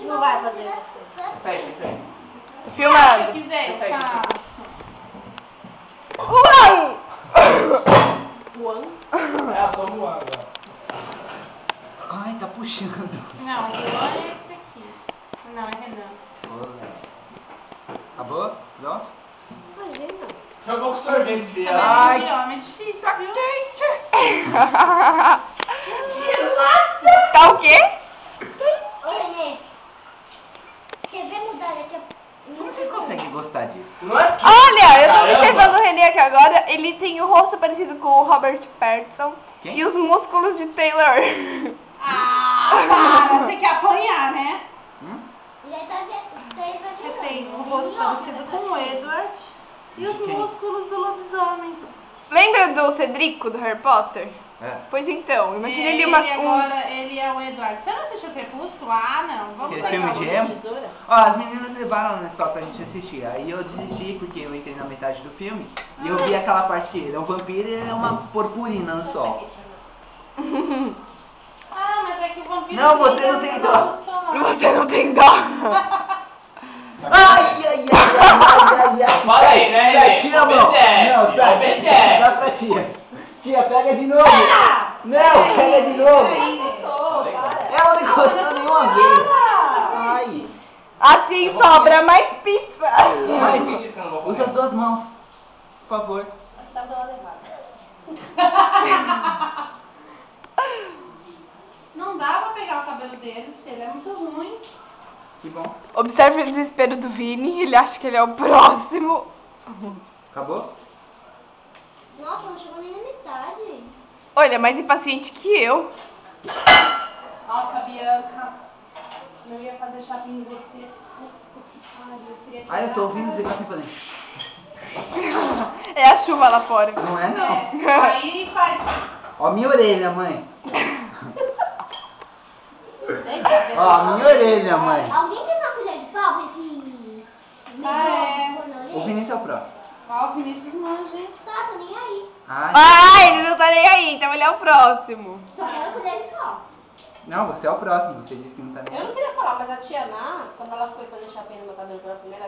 Não vai fazer você. Isso aí. Filmando. Se quiser, eu faço. Juan! Juan? É, só Juan agora. Ai, tá puxando. Não, Juan é esse aqui. Não, é Renan. Acabou? Pronto? Jogou com sorvete, filha. Ai, que homem difícil, viu? Tá o quê? Ô, Renê, você vai mudar daqui a... Como vocês conseguem gostar disso? Não é? Olha, eu tô Caramba. observando o René aqui agora. Ele tem o rosto parecido com o Robert Pattinson. Quem? E os músculos de Taylor. Ah, para, você quer apanhar, né? E aí tá Você chegando. tem o rosto parecido com o Edward e os músculos do lobisomem. Lembra do Cedrico, do Harry Potter? É. Pois então, imagina Ele ele agora, ele é o Edward. Você não assistiu Crepúsculo? Ah, não. Vamos Aquele pegar filme de o- emo? Ó, as meninas levaram na escola pra gente assistir. Aí eu desisti porque eu entrei na metade do filme e eu vi aquela parte que ele é um vampiro e ele é uma purpurina no sol. Ah, mas é que o vampiro... Não, você não tem dó. Você não tem dó. Ai. Fala aí, né, Renê? Tira a mão. Obedece, Não, sai. obedece. Dá pra tia. Tia, pega de novo. Não, pega de novo. Ela não encostou nenhuma vez. Ai. Assim sobra mais pizza. Ai, Por que você não vai comer? usa as duas mãos, por favor. Não dá pra pegar o cabelo dele, ele é muito ruim. Que bom. Observe o desespero do Vini. Ele acha que ele é o próximo. Acabou? Nossa, não chegou nem na metade. Olha, é mais impaciente que eu. Nossa, Bianca, eu ia fazer chapinha em você. Ai, eu tô ouvindo esse negócio fazer. É a chuva lá fora. Não é não. Aí faz... Ó minha orelha, mãe. Ó minha orelha, mãe. Alguém tem uma colher de pau pra esse... é. O Vinícius é o próximo. Ó, o Vinícius manja, hein? Tá, tô nem aí. Ai. Ah, ele não tá nem aí, então ele é o próximo. Só quero colher de pau. Não, você é o próximo. Você disse que não tá nem Eu não queria falar, mas a tia Ná, quando ela foi fazer chapinha no meu cabelo pela primeira